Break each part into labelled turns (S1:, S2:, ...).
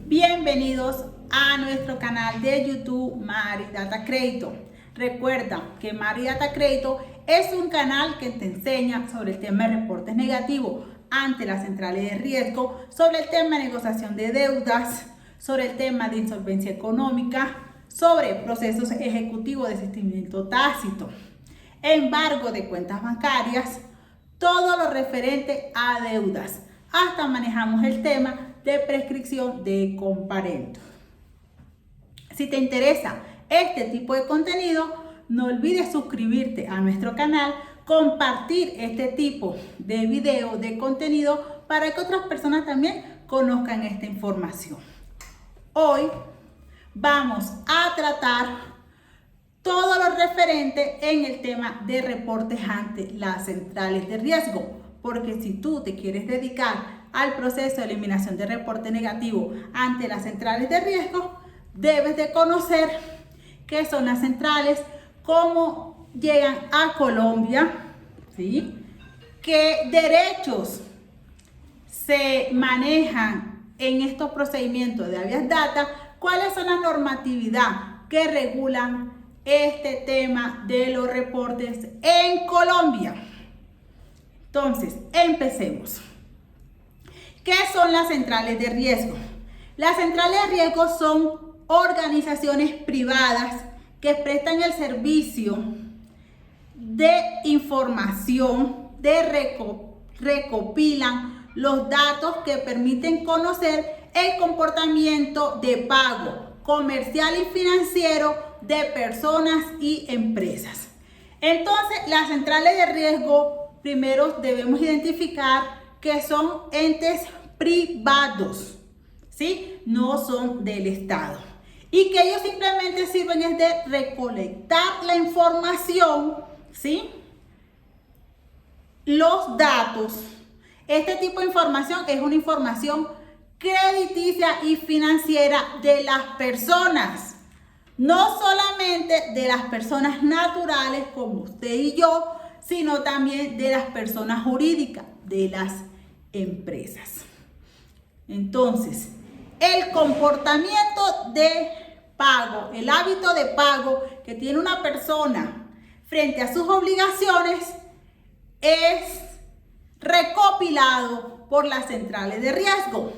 S1: Bienvenidos a nuestro canal de YouTube Mari Data Crédito. Recuerda que Mari Data Crédito es un canal que te enseña sobre el tema de reportes negativos ante las centrales de riesgo, sobre el tema de negociación de deudas, sobre el tema de insolvencia económica, sobre procesos ejecutivos de desistimiento tácito, embargo de cuentas bancarias, todo lo referente a deudas. Hasta manejamos el tema de prescripción de comparendo. Si te interesa este tipo de contenido, no olvides suscribirte a nuestro canal, compartir este tipo de video, de contenido, para que otras personas también conozcan esta información. Hoy vamos a tratar todo lo referente en el tema de reportes ante las centrales de riesgo, porque si tú te quieres dedicar al proceso de eliminación de reporte negativo ante las centrales de riesgo, debes de conocer qué son las centrales, cómo llegan a Colombia, ¿sí? Qué derechos se manejan en estos procedimientos de habeas data, cuáles son las normatividades que regulan este tema de los reportes en Colombia. Entonces, empecemos. ¿Qué son las centrales de riesgo? Las centrales de riesgo son organizaciones privadas que prestan el servicio de información, recopilan los datos que permiten conocer el comportamiento de pago comercial y financiero de personas y empresas. Entonces, las centrales de riesgo, primero debemos identificar que son entes privados, ¿sí? No son del Estado. Y que ellos simplemente sirven es de recolectar la información, ¿sí? Los datos. Este tipo de información es una información crediticia y financiera de las personas. No solamente de las personas naturales como usted y yo, sino también de las personas jurídicas, de las empresas. Entonces, el comportamiento de pago, el hábito de pago que tiene una persona frente a sus obligaciones es recopilado por las centrales de riesgo.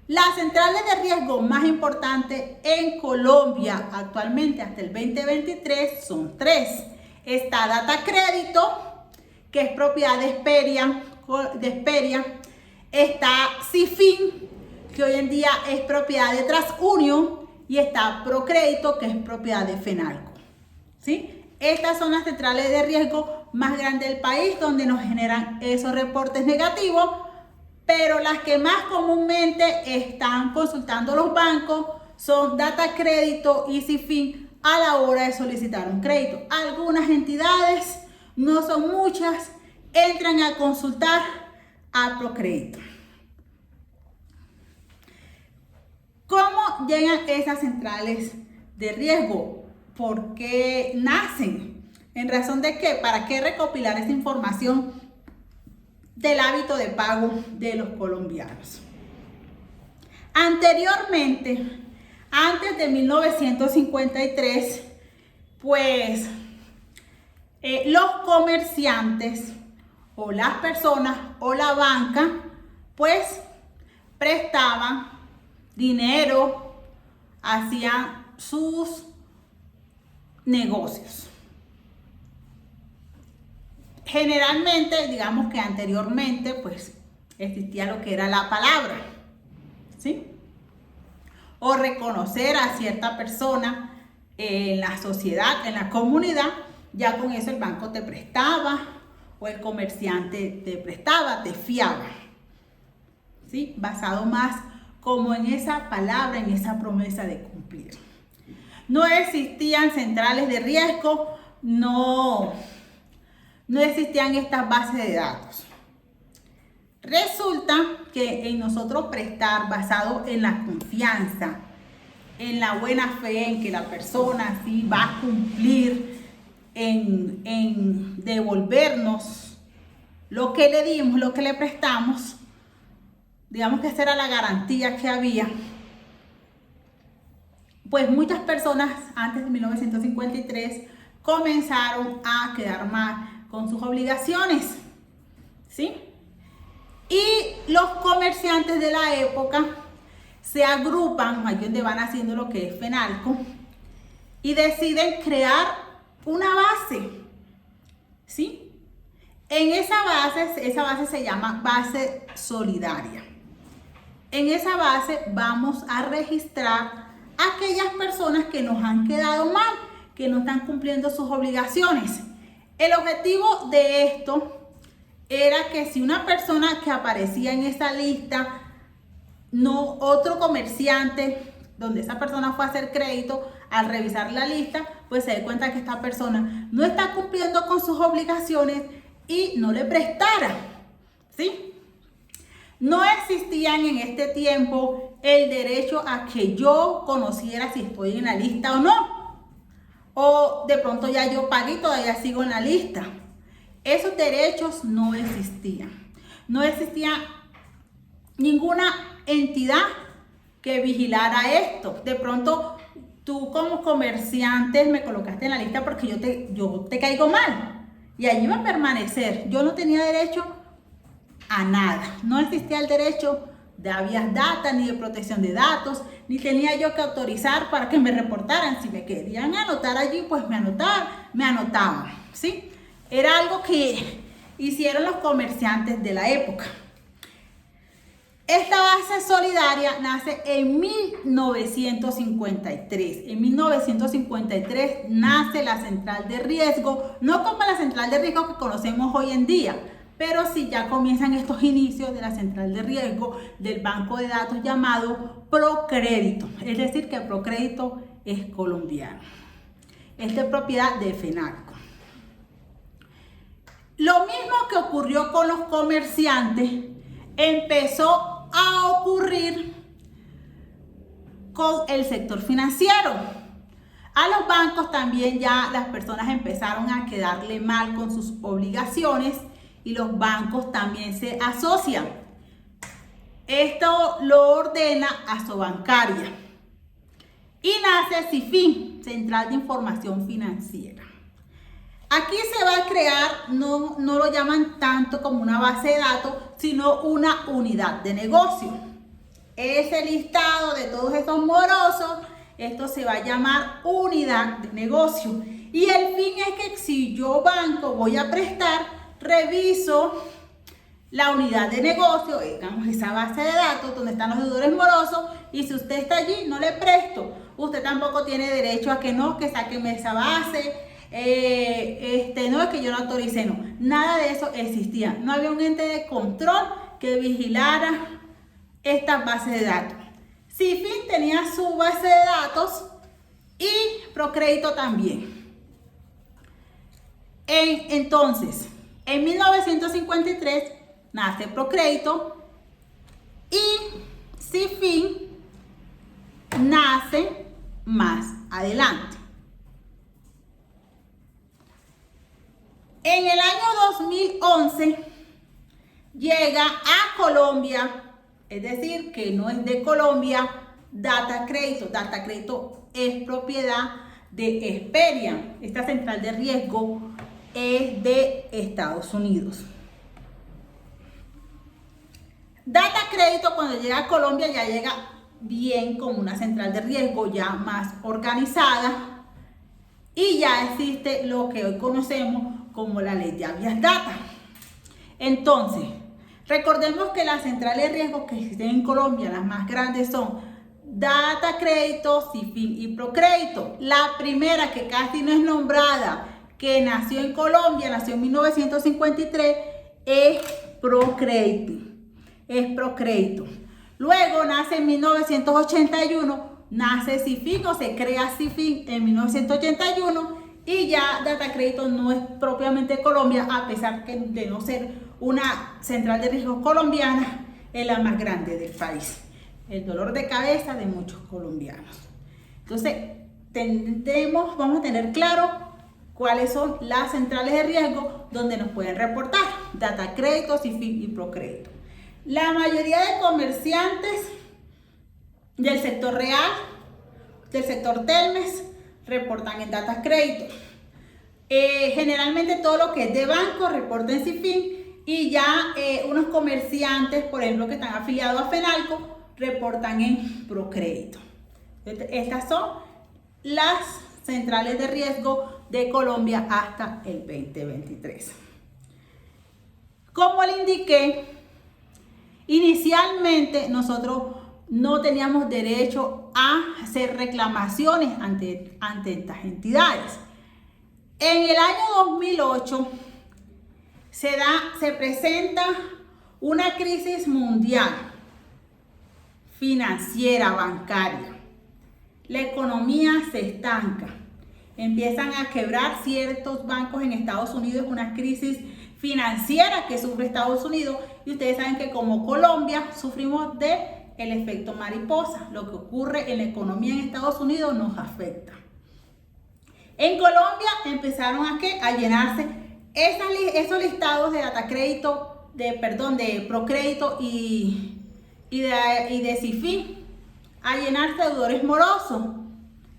S1: Las centrales de riesgo más importantes en Colombia actualmente hasta el 2023 son tres. Está Data Crédito, que es propiedad de Esperia. Está Cifin, que hoy en día es propiedad de TransUnion, y está Procrédito, que es propiedad de Fenalco, ¿sí? Estas son las centrales de riesgo más grandes del país, donde nos generan esos reportes negativos, pero las que más comúnmente están consultando los bancos son Data Crédito y Cifin a la hora de solicitar un crédito. Algunas entidades, no son muchas, entran a consultar a Procrédito. ¿Cómo llegan esas centrales de riesgo? ¿Por qué nacen? ¿En razón de qué? ¿Para qué recopilar esa información del hábito de pago de los colombianos? Anteriormente, antes de 1953, pues los comerciantes o las personas o la banca pues prestaban dinero, hacían sus negocios. Generalmente, digamos que anteriormente pues existía lo que era la palabra, ¿sí? O reconocer a cierta persona en la sociedad, en la comunidad. Ya con eso el banco te prestaba o el comerciante te prestaba, te fiaba, ¿sí? Basado más como en esa palabra, en esa promesa de cumplir. No existían centrales de riesgo, no existían estas bases de datos. Resulta que en nosotros prestar basado en la confianza, en la buena fe, en que la persona sí va a cumplir en devolvernos lo que le dimos, lo que le prestamos, digamos que esa era la garantía que había. pues muchas personas antes de 1953 comenzaron a quedar mal con sus obligaciones, ¿sí? Y los comerciantes de la época se agrupan, ahí donde van haciendo lo que es FENALCO, y deciden crear una base, ¿sí? En esa base se llama base solidaria. En esa base vamos a registrar a aquellas personas que nos han quedado mal, que no están cumpliendo sus obligaciones. El objetivo de esto era que si una persona que aparecía en esa lista, no otro comerciante, donde esa persona fue a hacer crédito, al revisar la lista, pues se dé cuenta que esta persona no está cumpliendo con sus obligaciones y no le prestara, ¿sí? No existían en este tiempo el derecho a que yo conociera si estoy en la lista o no. O de pronto ya yo pagué y todavía sigo en la lista. Esos derechos no existían. No existía ninguna entidad que vigilara esto. De pronto tú como comerciante me colocaste en la lista porque yo te caigo mal. Y allí va a permanecer. Yo no tenía derecho a nada. No existía el derecho de habeas data, ni de protección de datos, ni tenía yo que autorizar para que me reportaran. Si me querían anotar allí, pues me anotaban, ¿sí? Era algo que hicieron los comerciantes de la época. Esta base solidaria nace en 1953. En 1953 nace la central de riesgo, no como la central de riesgo que conocemos hoy en día, pero sí ya comienzan estos inicios de la central de riesgo del banco de datos llamado Procrédito. Es decir, que Procrédito es colombiano. Es de propiedad de FENALCO. Lo mismo que ocurrió con los comerciantes empezó a ocurrir con el sector financiero. A los bancos también ya las personas empezaron a quedarle mal con sus obligaciones y los bancos también se asocian. Esto lo ordena Asobancaria y nace CIFIN, Central de Información Financiera. Aquí se va a crear, no lo llaman tanto como una base de datos, sino una unidad de negocio. Ese listado de todos estos morosos, esto se va a llamar unidad de negocio. Y el fin es que si yo banco voy a prestar, reviso la unidad de negocio, digamos esa base de datos donde están los deudores morosos, y si usted está allí, no le presto. Usted tampoco tiene derecho a que saquen esa base. No es que yo no autoricé, no, nada de eso existía. No había un ente de control que vigilara estas bases de datos. CIFIN tenía su base de datos y Procrédito también. Entonces, en 1953 nace Procrédito y CIFIN nace más adelante. En el año 2011 llega a Colombia, es decir, que no es de Colombia, Data Crédito. Data Crédito es propiedad de Experian. Esta central de riesgo es de Estados Unidos. Data Crédito cuando llega a Colombia ya llega bien con una central de riesgo ya más organizada y ya existe lo que hoy conocemos como la ley de habeas data. Entonces, recordemos que las centrales de riesgo que existen en Colombia, las más grandes son Data Crédito, CIFIN y Procrédito. La primera, que casi no es nombrada, que nació en Colombia, nació en 1953, es Procrédito. Luego nace en 1981, nace CIFIN o se crea CIFIN en 1981 y ya Data Crédito no es propiamente de Colombia, a pesar de no ser una central de riesgo colombiana, es la más grande del país. El dolor de cabeza de muchos colombianos. Entonces, vamos a tener claro cuáles son las centrales de riesgo donde nos pueden reportar. Data Crédito, CIFIN y Procrédito. La mayoría de comerciantes del sector real del sector Telmex reportan en Data Crédito. Generalmente todo lo que es de banco reporta en Cifin, y ya unos comerciantes, por ejemplo, que están afiliados a Fenalco, reportan en Procrédito. Estas son las centrales de riesgo de Colombia hasta el 2023. Como le indiqué, inicialmente nosotros no teníamos derecho a hacer reclamaciones ante estas entidades. En el año 2008 se presenta una crisis mundial financiera, bancaria. La economía se estanca. Empiezan a quebrar ciertos bancos en Estados Unidos, una crisis financiera que sufre Estados Unidos, y ustedes saben que como Colombia sufrimos del efecto mariposa. Lo que ocurre en la economía en Estados Unidos nos afecta. En Colombia empezaron a llenarse esos listados de Data Crédito, de Procrédito y de Cifin, a llenarse deudores morosos.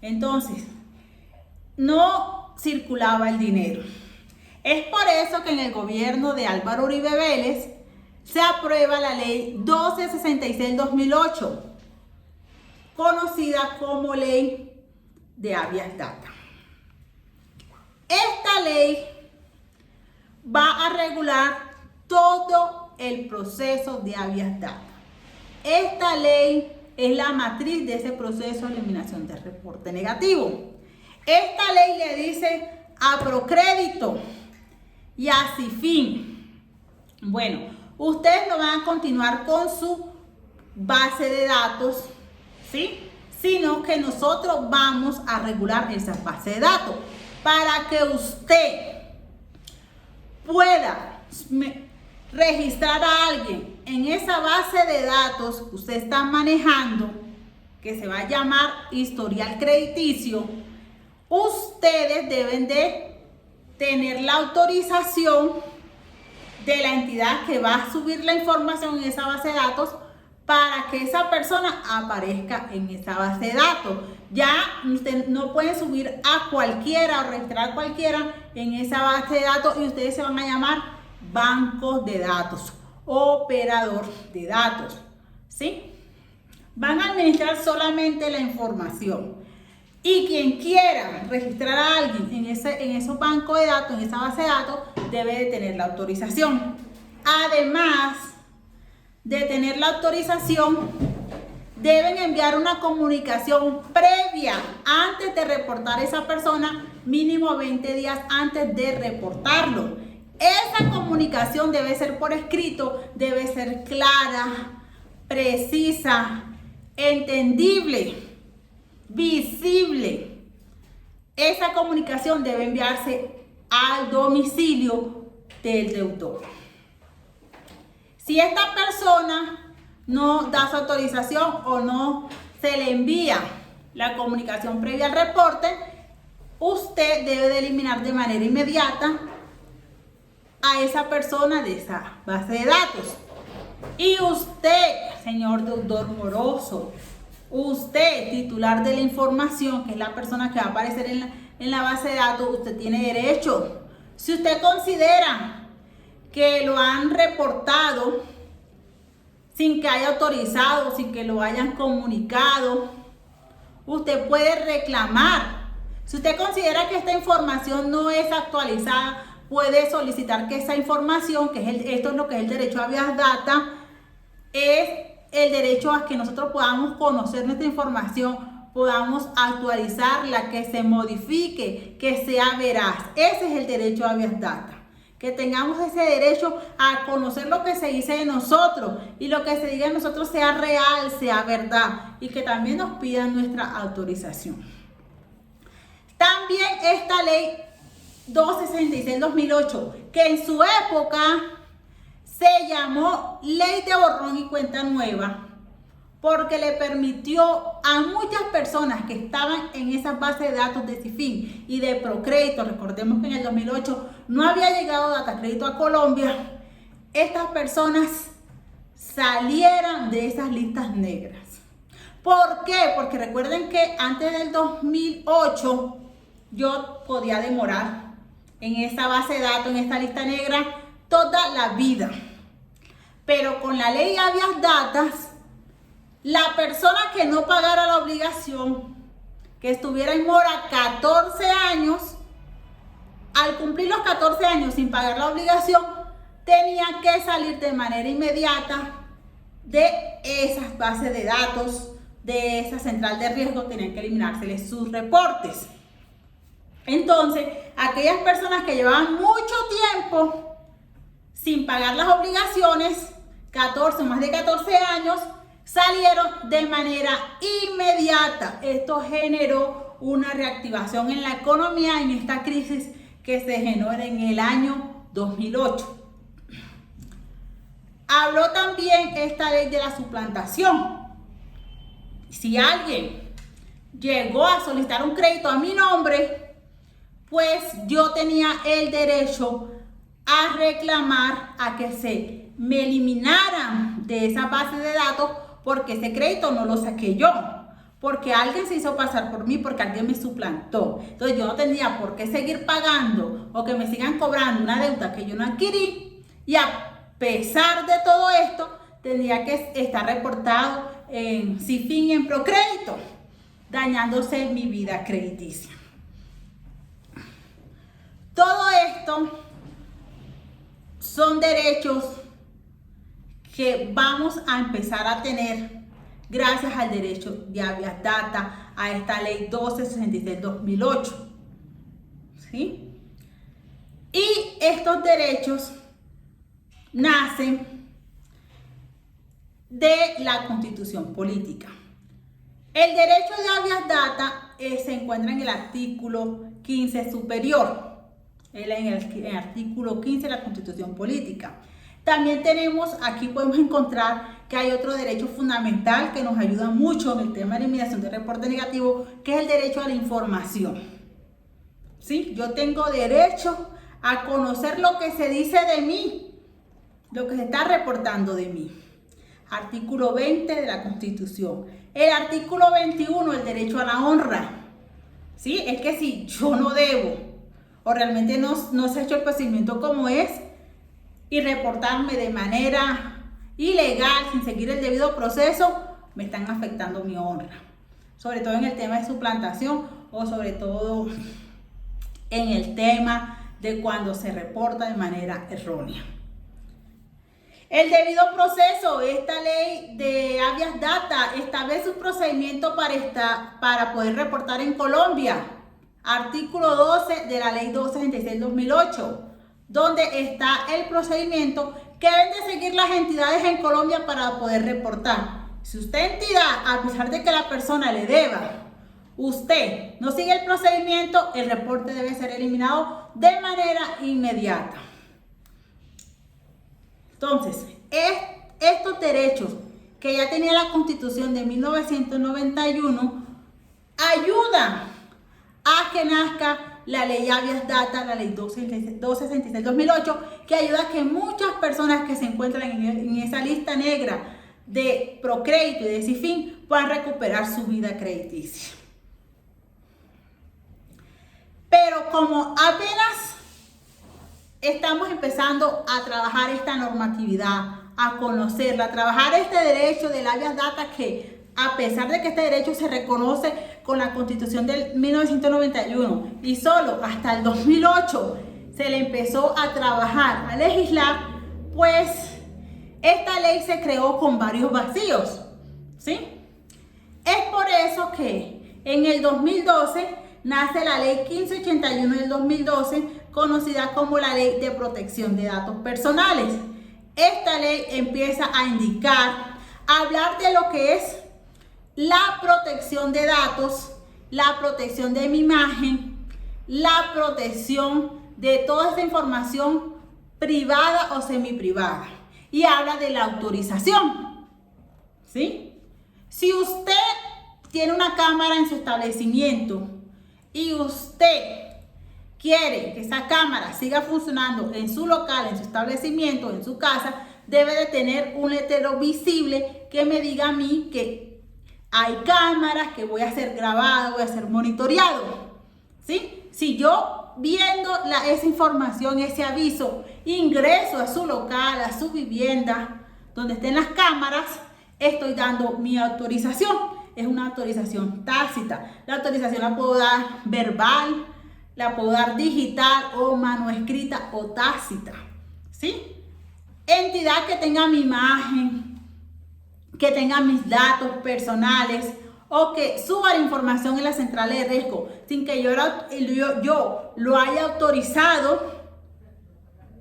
S1: Entonces, no circulaba el dinero. Es por eso que en el gobierno de Álvaro Uribe Vélez se aprueba la ley 1266/2008, conocida como ley de Habeas Data. Esta ley va a regular todo el proceso de Habeas Data. Esta ley es la matriz de ese proceso de eliminación del reporte negativo. Esta ley le dice a Procrédito y a Cifin: bueno, ustedes no van a continuar con su base de datos, ¿sí? Sino que nosotros vamos a regular esa base de datos para que usted pueda registrar a alguien en esa base de datos que usted está manejando, que se va a llamar historial crediticio. Ustedes deben de tener la autorización de la entidad que va a subir la información en esa base de datos para que esa persona aparezca en esa base de datos. Ya usted no puede subir a cualquiera o registrar a cualquiera en esa base de datos, y ustedes se van a llamar bancos de datos, operador de datos, ¿sí? Van a administrar solamente la información, y quien quiera registrar a alguien en esos bancos de datos, en esa base de datos, debe de tener la autorización. Además de tener la autorización, deben enviar una comunicación previa antes de reportar a esa persona, mínimo 20 días antes de reportarlo. Esa comunicación debe ser por escrito, debe ser clara, precisa, entendible, visible. Esa comunicación debe enviarse al domicilio del deudor. Si esta persona no da su autorización o no se le envía la comunicación previa al reporte, usted debe de eliminar de manera inmediata a esa persona de esa base de datos. Y usted, señor deudor moroso, usted, titular de la información, que es la persona que va a aparecer en la base de datos, usted tiene derecho. Si usted considera que lo han reportado sin que haya autorizado, sin que lo hayan comunicado, usted puede reclamar. Si usted considera que esta información no es actualizada, puede solicitar que esa información, esto es lo que es el derecho a Habeas Data, es el derecho a que nosotros podamos conocer nuestra información, podamos actualizarla, que se modifique, que sea veraz. Ese es el derecho a Habeas Data. Que tengamos ese derecho a conocer lo que se dice de nosotros, y lo que se diga de nosotros sea real, sea verdad, y que también nos pidan nuestra autorización. También esta ley 266/2008, que en su época se llamó Ley de Borrón y Cuenta Nueva, porque le permitió a muchas personas que estaban en esas bases de datos de Cifin y de Procrédito, recordemos que en el 2008 no había llegado Data Crédito a Colombia, estas personas salieran de esas listas negras. ¿Por qué? Porque recuerden que antes del 2008 yo podía demorar en esa base de datos, en esta lista negra, toda la vida. Pero con la ley Habeas Data, la persona que no pagara la obligación, que estuviera en mora 14 años, al cumplir los 14 años sin pagar la obligación, tenía que salir de manera inmediata de esas bases de datos, de esa central de riesgo, tenían que eliminárseles sus reportes. Entonces, aquellas personas que llevaban mucho tiempo sin pagar las obligaciones, 14 o más de 14 años, salieron de manera inmediata. Esto generó una reactivación en la economía en esta crisis que se generó en el año 2008. Habló también esta ley de la suplantación. Si alguien llegó a solicitar un crédito a mi nombre, pues yo tenía el derecho a reclamar a que se me eliminaran de esa base de datos porque ese crédito no lo saqué yo, porque alguien se hizo pasar por mí, porque alguien me suplantó. Entonces yo no tenía por qué seguir pagando o que me sigan cobrando una deuda que yo no adquirí, y a pesar de todo esto tendría que estar reportado en CIFIN y en Procrédito, dañándose mi vida crediticia. Todo esto son derechos que vamos a empezar a tener gracias al derecho de Habeas Data, a esta ley 1266-2008. ¿Sí? Y estos derechos nacen de la Constitución Política. El derecho de Habeas Data se encuentra en el artículo 15 superior, en el artículo 15 de la Constitución Política. También tenemos, aquí podemos encontrar que hay otro derecho fundamental que nos ayuda mucho en el tema de eliminación de reporte negativo, que es el derecho a la información. ¿Sí? Yo tengo derecho a conocer lo que se dice de mí, lo que se está reportando de mí. Artículo 20 de la Constitución. El artículo 21, el derecho a la honra. ¿Sí? Es que si yo no debo o realmente no se ha hecho el procedimiento como es y reportarme de manera ilegal, sin seguir el debido proceso, me están afectando mi honra. Sobre todo en el tema de suplantación o sobre todo en el tema de cuando se reporta de manera errónea. El debido proceso, esta ley de Habeas Data establece un procedimiento para poder reportar en Colombia. Artículo 12 de la ley 1266-2008, donde está el procedimiento que deben de seguir las entidades en Colombia para poder reportar. Si usted entidad, a pesar de que la persona le deba, usted no sigue el procedimiento, el reporte debe ser eliminado de manera inmediata. Entonces, estos derechos que ya tenía la Constitución de 1991 ayudan a que nazca la ley Habeas Data, la ley 1266-2008, que ayuda a que muchas personas que se encuentran en esa lista negra de Procrédito y de CIFIN puedan recuperar su vida crediticia. Pero como apenas estamos empezando a trabajar esta normatividad, a conocerla, a trabajar este derecho del Habeas Data, que a pesar de que este derecho se reconoce con la Constitución del 1991 y solo hasta el 2008 se le empezó a trabajar, a legislar, pues esta ley se creó con varios vacíos, ¿sí? Es por eso que en el 2012 nace la ley 1581 del 2012, conocida como la Ley de Protección de Datos Personales. Esta ley empieza a indicar, a hablar de lo que es la protección de datos, la protección de mi imagen, la protección de toda esta información privada o semiprivada. Y habla de la autorización, ¿sí? Si usted tiene una cámara en su establecimiento y usted quiere que esa cámara siga funcionando en su local, en su establecimiento, en su casa, debe de tener un letrero visible que me diga a mí que hay cámaras, que voy a ser grabado, voy a ser monitoreado, ¿sí? Si yo viendo esa información, ese aviso, ingreso a su local, a su vivienda, donde estén las cámaras, estoy dando mi autorización. Es una autorización tácita. La autorización la puedo dar verbal, la puedo dar digital o mano escrita o tácita, ¿sí? Entidad que tenga mi imagen, que tenga mis datos personales o que suba la información en las centrales de riesgo sin que yo lo haya autorizado,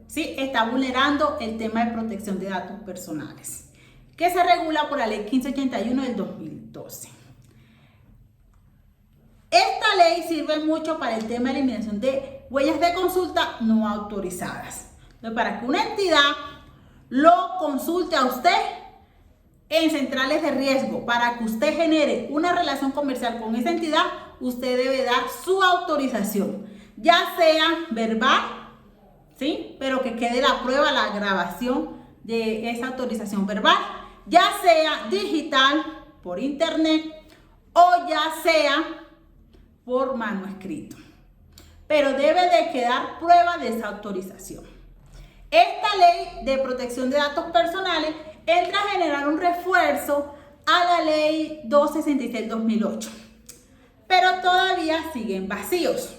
S1: ¿sí? Está vulnerando el tema de protección de datos personales, que se regula por la ley 1581 del 2012. Esta ley sirve mucho para el tema de eliminación de huellas de consulta no autorizadas. Entonces, para que una entidad lo consulte a usted en centrales de riesgo, para que usted genere una relación comercial con esa entidad, usted debe dar su autorización, ya sea verbal, ¿sí? Pero que quede la prueba, la grabación de esa autorización verbal, ya sea digital, por internet, o ya sea por mano escrito. Pero debe de quedar prueba de esa autorización. Esta ley de protección de datos personales entra a generar un refuerzo a la ley 266/2008, pero todavía siguen vacíos,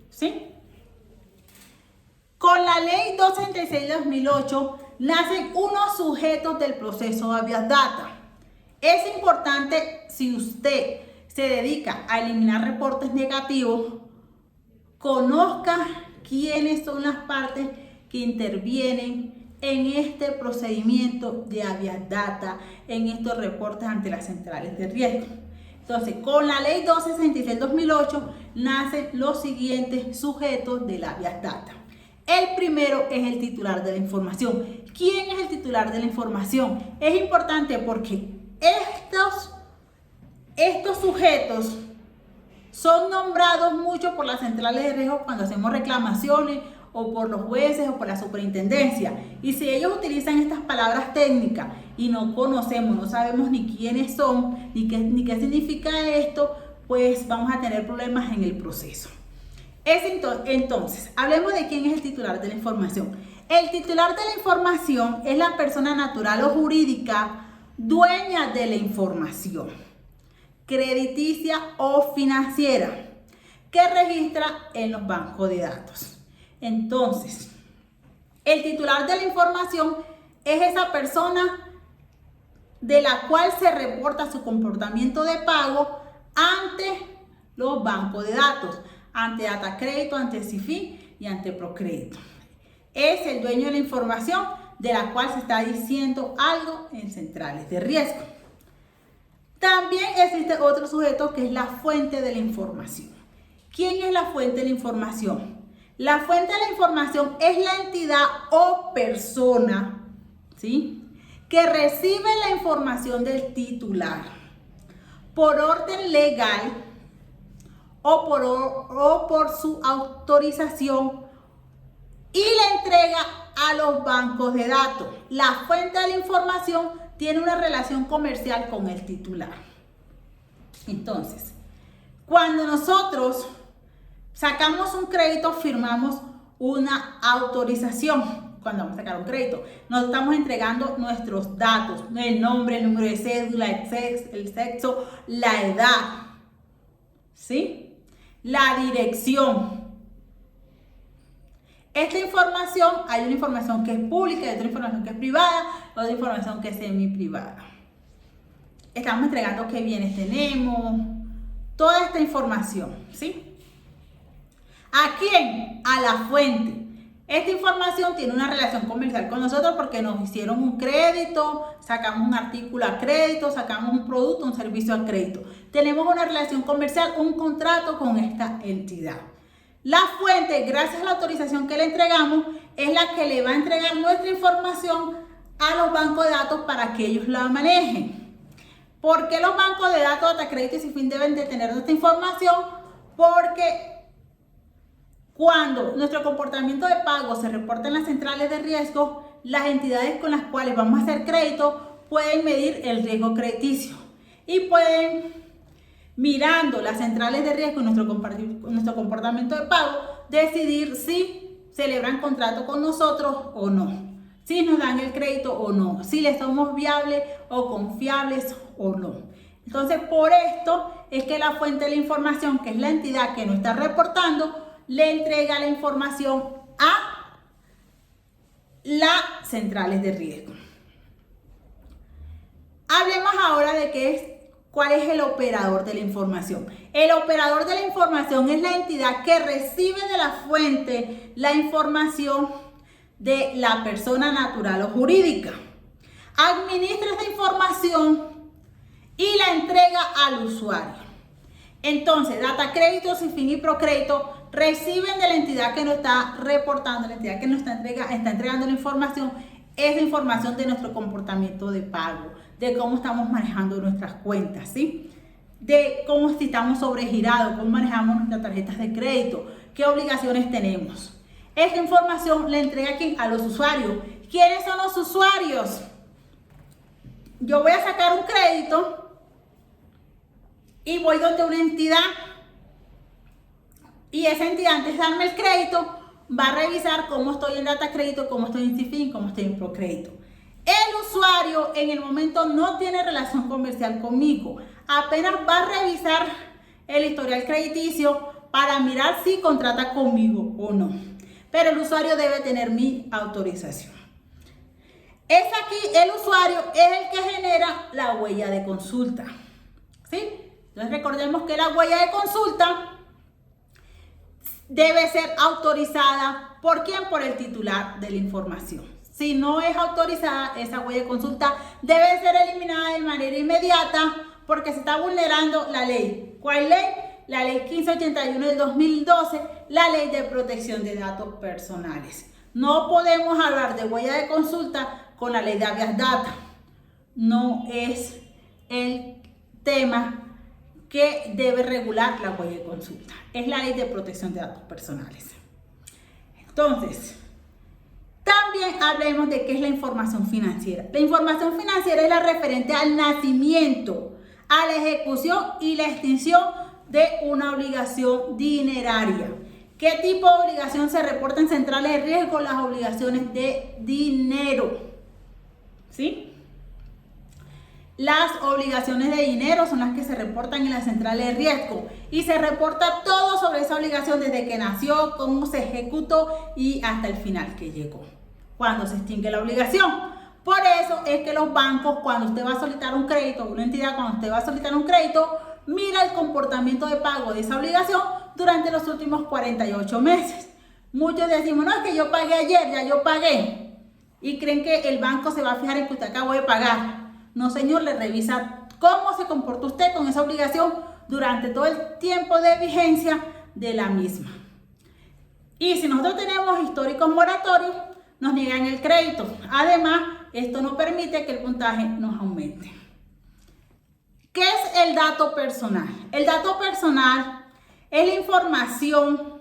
S1: ¿sí? Con la ley 266/2008 nacen unos sujetos del proceso de habeas data. Es importante, si usted se dedica a eliminar reportes negativos, conozca quiénes son las partes que intervienen en este procedimiento de habeas data, en estos reportes ante las centrales de riesgo. Entonces, con la ley 266/2008 nacen los siguientes sujetos del habeas data. El primero es el titular de la información. ¿Quién es el titular de la información? Es importante porque estos sujetos son nombrados mucho por las centrales de riesgo cuando hacemos reclamaciones, o por los jueces o por la superintendencia. Y si ellos utilizan estas palabras técnicas y no conocemos, no sabemos ni quiénes son, ni qué significa esto, pues vamos a tener problemas en el proceso. Entonces, hablemos de quién es el titular de la información. El titular de la información es la persona natural o jurídica dueña de la información, crediticia o financiera, que registra en los bancos de datos. Entonces, el titular de la información es esa persona de la cual se reporta su comportamiento de pago ante los bancos de datos, ante Datacrédito, ante CIFIN y ante Procrédito. Es el dueño de la información de la cual se está diciendo algo en centrales de riesgo. También existe otro sujeto que es la fuente de la información. ¿Quién es la fuente de la información? La fuente de la información es la entidad o persona, ¿sí?, que recibe la información del titular por orden legal o por su autorización y la entrega a los bancos de datos. La fuente de la información tiene una relación comercial con el titular. Entonces, cuando nosotros sacamos un crédito, firmamos una autorización. Cuando vamos a sacar un crédito, nos estamos entregando nuestros datos, el nombre, el número de cédula, el sexo, la edad, ¿sí?, la dirección. Esta información, hay una información que es pública, hay otra información que es privada, otra información que es semi-privada. Estamos entregando qué bienes tenemos, toda esta información, ¿sí? ¿A quién? A la fuente. Esta información tiene una relación comercial con nosotros porque nos hicieron un crédito, sacamos un artículo a crédito, sacamos un producto, un servicio a crédito. Tenemos una relación comercial, un contrato con esta entidad. La fuente, gracias a la autorización que le entregamos, es la que le va a entregar nuestra información a los bancos de datos para que ellos la manejen. ¿Por qué los bancos de datos, Datacrédito y CIFIN deben de tener nuestra información? Porque cuando nuestro comportamiento de pago se reporta en las centrales de riesgo, las entidades con las cuales vamos a hacer crédito pueden medir el riesgo crediticio. y pueden, mirando las centrales de riesgo y nuestro comportamiento de pago, decidir si celebran contrato con nosotros o no, si nos dan el crédito o no, si les somos viables o confiables o no. Entonces, por esto es que la fuente de la información, que es la entidad que nos está reportando, le entrega la información a las centrales de riesgo. Hablemos ahora de cuál es el operador de la información. El operador de la información es la entidad que recibe de la fuente la información de la persona natural o jurídica. Administra esta información y la entrega al usuario. Entonces, Datacrédito, Sinfin y Procrédito reciben de la entidad que nos está reportando, la entidad que nos está entregando la información, esa información de nuestro comportamiento de pago, de cómo estamos manejando nuestras cuentas, ¿sí? De cómo si estamos sobregirados, cómo manejamos nuestras tarjetas de crédito, qué obligaciones tenemos. Esta información la entrega a los usuarios. ¿Quiénes son los usuarios? Yo voy a sacar un crédito y voy donde una entidad, y esa entidad, antes de darme el crédito, va a revisar cómo estoy en Datacrédito, cómo estoy en Sinfin, cómo estoy en Procrédito. El usuario en el momento no tiene relación comercial conmigo, apenas va a revisar el historial crediticio para mirar si contrata conmigo o no. Pero el usuario debe tener mi autorización. Es aquí, el usuario es el que genera la huella de consulta, ¿sí? Entonces recordemos que la huella de consulta debe ser autorizada ¿por quién? Por el titular de la información. Si no es autorizada, esa huella de consulta debe ser eliminada de manera inmediata porque se está vulnerando la ley. ¿Cuál ley? La ley 1581 del 2012, la ley de protección de datos personales. No podemos hablar de huella de consulta con la ley de habeas data. No es el tema que debe regular la huella de consulta. Es la ley de protección de datos personales. Entonces, también hablemos de qué es la información financiera. La información financiera es la referente al nacimiento, a la ejecución y la extinción de una obligación dineraria. ¿Qué tipo de obligación se reporta en centrales de riesgo? Las obligaciones de dinero, ¿sí? Las obligaciones de dinero son las que se reportan en las centrales de riesgo y se reporta todo sobre esa obligación desde que nació, cómo se ejecutó y hasta el final que llegó, cuando se extingue la obligación. Por eso es que los bancos, cuando usted va a solicitar un crédito, una entidad, cuando usted va a solicitar un crédito, mira el comportamiento de pago de esa obligación durante los últimos 48 meses. Muchos decimos, no, es que yo pagué ayer, ya yo pagué. Y creen que el banco se va a fijar en que usted acabó de pagar. No, señor, le revisa cómo se comportó usted con esa obligación durante todo el tiempo de vigencia de la misma. Y si nosotros tenemos históricos moratorios, nos niegan el crédito. Además, esto no permite que el puntaje nos aumente. ¿Qué es el dato personal? El dato personal es la información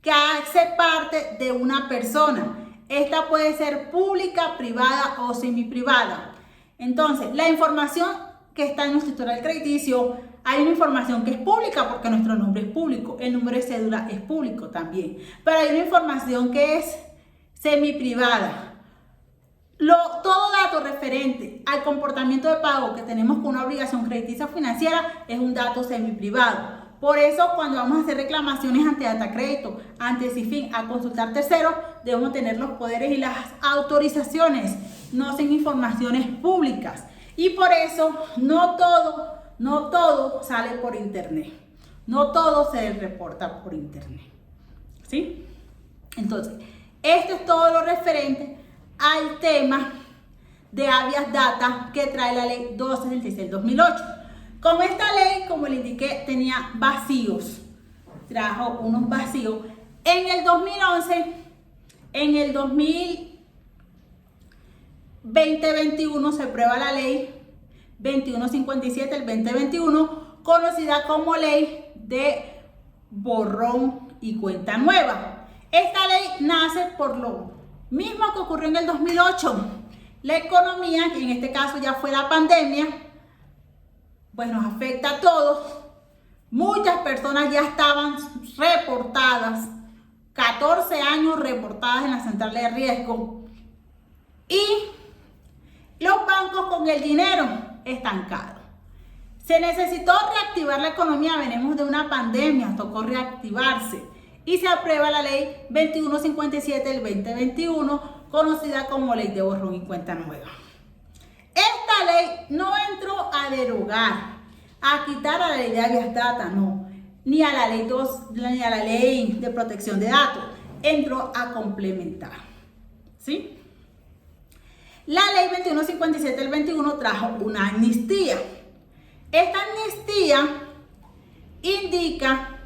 S1: que hace parte de una persona. Esta puede ser pública, privada o semiprivada. Entonces, la información que está en nuestro historial crediticio, hay una información que es pública porque nuestro nombre es público, el número de cédula es público también, pero hay una información que es semiprivada. Todo dato referente al comportamiento de pago que tenemos con una obligación crediticia financiera es un dato semiprivado. Por eso, cuando vamos a hacer reclamaciones ante Datacrédito, ante Sinfin, a consultar terceros, debemos tener los poderes y las autorizaciones, no son informaciones públicas. Y por eso, no todo sale por internet. No todo se reporta por internet, ¿sí? Entonces, esto es todo lo referente al tema de habeas data que trae la ley 266 del 2008. Como esta ley, como le indiqué, tenía vacíos, trajo unos vacíos. En el 2011, en el 2021 se aprueba la ley 2157 del 2021, conocida como ley de borrón y cuenta nueva. Esta ley nace por lo mismo que ocurrió en el 2008. La economía, que en este caso ya fue la pandemia, pues nos afecta a todos. Muchas personas ya estaban reportadas, 14 años reportadas en la central de riesgo, y los bancos con el dinero estancados. Se necesitó reactivar la economía, venimos de una pandemia, tocó reactivarse y se aprueba la ley 2157 del 2021, conocida como ley de borrón y cuenta nueva. Esta ley no entró a derogar, a quitar a la ley de habeas data, no, ni a la ley de protección de datos, entró a complementar, ¿sí? La ley 2157 del 21 trajo una amnistía. Esta amnistía indica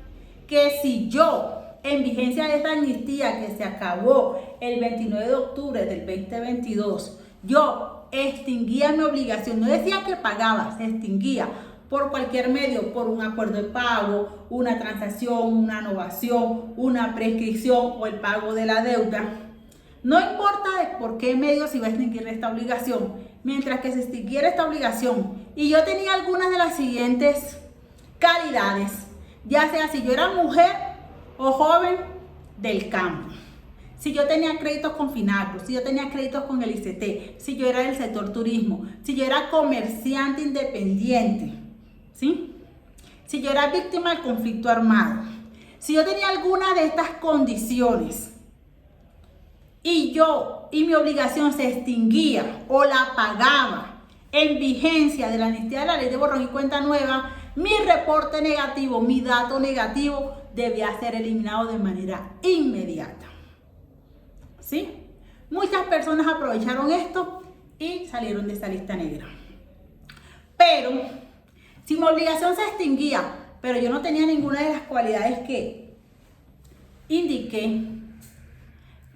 S1: que si yo, en vigencia de esta amnistía que se acabó el 29 de octubre del 2022, yo extinguía mi obligación, no decía que pagaba, se extinguía por cualquier medio, por un acuerdo de pago, una transacción, una novación, una prescripción o el pago de la deuda. No importa de por qué medio se iba a extinguir esta obligación, mientras que se extinguiera esta obligación y yo tenía algunas de las siguientes calidades, ya sea si yo era mujer o joven del campo, si yo tenía créditos con Finagro, si yo tenía créditos con el ICT, si yo era del sector turismo, si yo era comerciante independiente, ¿sí? Si yo era víctima del conflicto armado, si yo tenía alguna de estas condiciones y mi obligación se extinguía o la pagaba en vigencia de la amnistía de la ley de borrón y cuenta nueva, mi reporte negativo, mi dato negativo debía ser eliminado de manera inmediata, ¿sí? Muchas personas aprovecharon esto y salieron de esa lista negra. Pero si mi obligación se extinguía, pero yo no tenía ninguna de las cualidades que indiqué,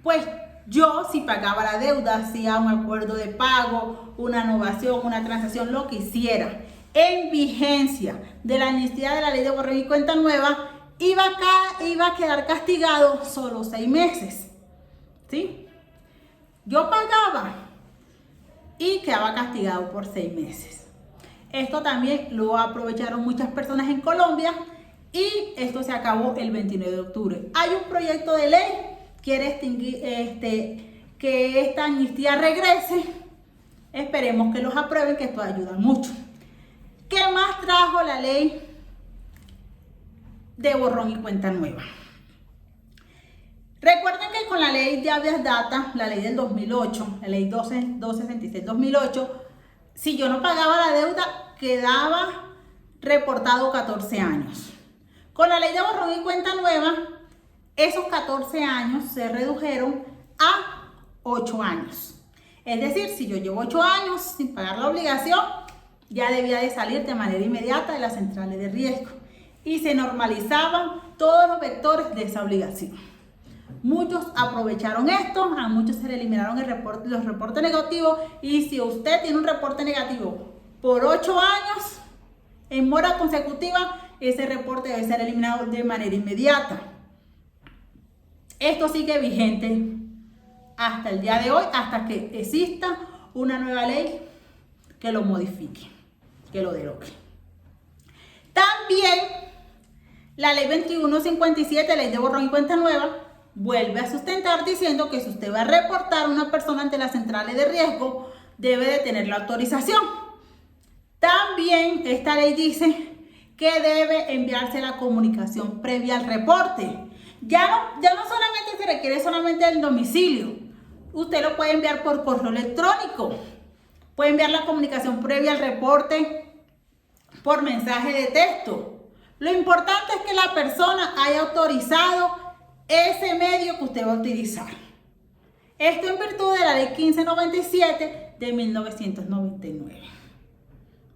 S1: pues yo, si pagaba la deuda, hacía un acuerdo de pago, una novación, una transacción, lo que hiciera, en vigencia de la amnistía de la ley de borrón y cuenta nueva, iba a quedar castigado solo 6 meses, ¿sí? Yo pagaba y quedaba castigado por 6 meses. Esto también lo aprovecharon muchas personas en Colombia y esto se acabó el 29 de octubre. Hay un proyecto de ley quiere extinguir, que esta amnistía regrese. Esperemos que los aprueben, que esto ayuda mucho. ¿Qué más trajo la ley de borrón y cuenta nueva? Recuerden que con la ley de habeas data, la ley del 2008, la ley 266-2008, si yo no pagaba la deuda, quedaba reportado 14 años. Con la ley de borrón y cuenta nueva, esos 14 años se redujeron a 8 años. Es decir, si yo llevo 8 años sin pagar la obligación, ya debía de salir de manera inmediata de las centrales de riesgo. Y se normalizaban todos los vectores de esa obligación. Muchos aprovecharon esto, a muchos se le eliminaron los reportes negativos. Y si usted tiene un reporte negativo por 8 años, en mora consecutiva, ese reporte debe ser eliminado de manera inmediata. Esto sigue vigente hasta el día de hoy, hasta que exista una nueva ley que lo modifique, que lo derogue. También la ley 2157, ley de borrón y cuenta nueva, vuelve a sustentar diciendo que si usted va a reportar a una persona ante las centrales de riesgo, debe de tener la autorización. También esta ley dice que debe enviarse la comunicación previa al reporte. Ya no solamente se requiere solamente el domicilio. Usted lo puede enviar por correo electrónico. Puede enviar la comunicación previa al reporte por mensaje de texto. Lo importante es que la persona haya autorizado ese medio que usted va a utilizar. Esto en virtud de la ley 1597 de 1999.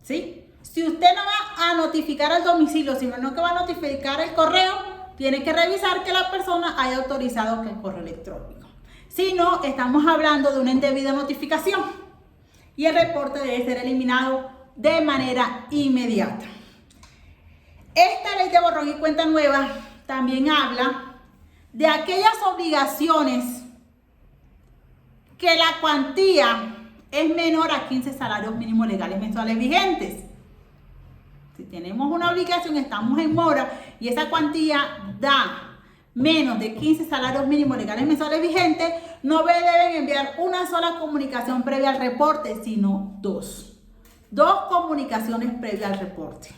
S1: ¿Sí? Si usted no va a notificar al domicilio, sino que va a notificar el correo, tiene que revisar que la persona haya autorizado que el correo electrónico. Si no, estamos hablando de una indebida notificación y el reporte debe ser eliminado de manera inmediata. Esta ley de borrón y cuenta nueva también habla de aquellas obligaciones que la cuantía es menor a 15 salarios mínimos legales mensuales vigentes. tenemos una obligación, estamos en mora y esa cuantía da menos de 15 salarios mínimos legales mensuales vigentes, no deben enviar una sola comunicación previa al reporte, sino dos comunicaciones previas al reporte.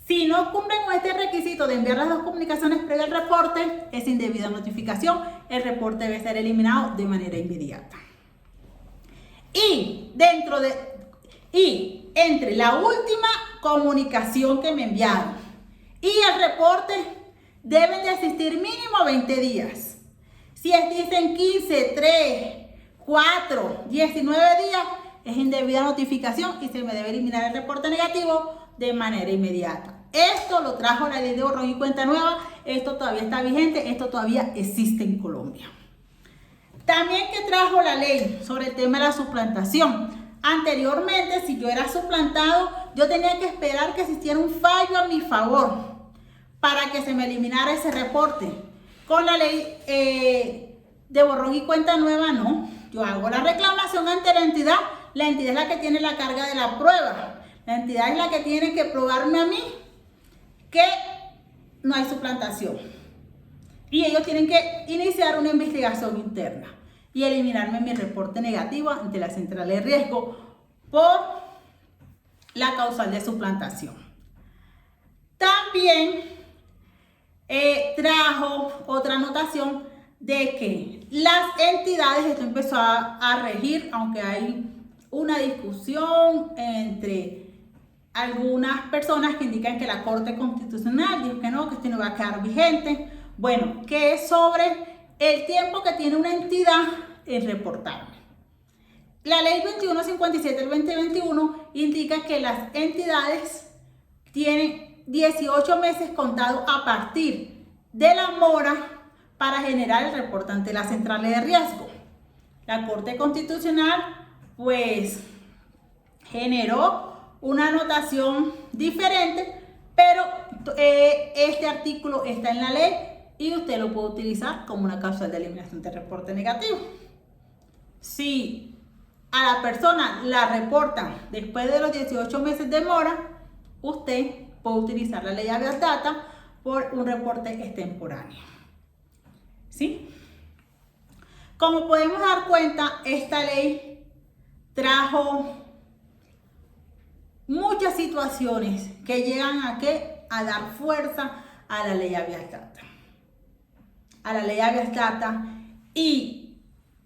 S1: Si no cumplen con este requisito de enviar las 2 comunicaciones previas al reporte, es indebida notificación, el reporte debe ser eliminado de manera inmediata. Y entre la última comunicación que me enviaron y el reporte deben de existir mínimo 20 días. Si dicen 15, 3, 4, 19 días, es indebida notificación y se me debe eliminar el reporte negativo de manera inmediata. Esto lo trajo la ley de borrón y cuenta nueva, esto todavía está vigente, esto todavía existe en Colombia. También que trajo la ley sobre el tema de la suplantación. Anteriormente, si yo era suplantado, yo tenía que esperar que existiera un fallo a mi favor para que se me eliminara ese reporte. Con la ley de borrón y cuenta nueva, no. Yo hago la reclamación ante la entidad es la que tiene la carga de la prueba. La entidad es la que tiene que probarme a mí que no hay suplantación. Y ellos tienen que iniciar una investigación interna y eliminarme mi reporte negativo ante la central de riesgo por la causal de suplantación. También trajo otra anotación de que las entidades, esto empezó a regir, aunque hay una discusión entre algunas personas que indican que la Corte Constitucional dijo que esto no va a quedar vigente. Bueno, que es sobre el tiempo que tiene una entidad en reportarme. La ley 2157 del 2021 indica que las entidades tienen 18 meses contados a partir de la mora para generar el reporte ante las centrales de riesgo. La Corte Constitucional pues generó una anotación diferente, pero este artículo está en la ley y usted lo puede utilizar como una causal de eliminación de reporte negativo. Si a la persona la reportan después de los 18 meses de mora, usted puede utilizar la ley habeas data por un reporte extemporáneo. ¿Sí? Como podemos dar cuenta, esta ley trajo muchas situaciones que llegan a dar fuerza a la ley habeas data. Y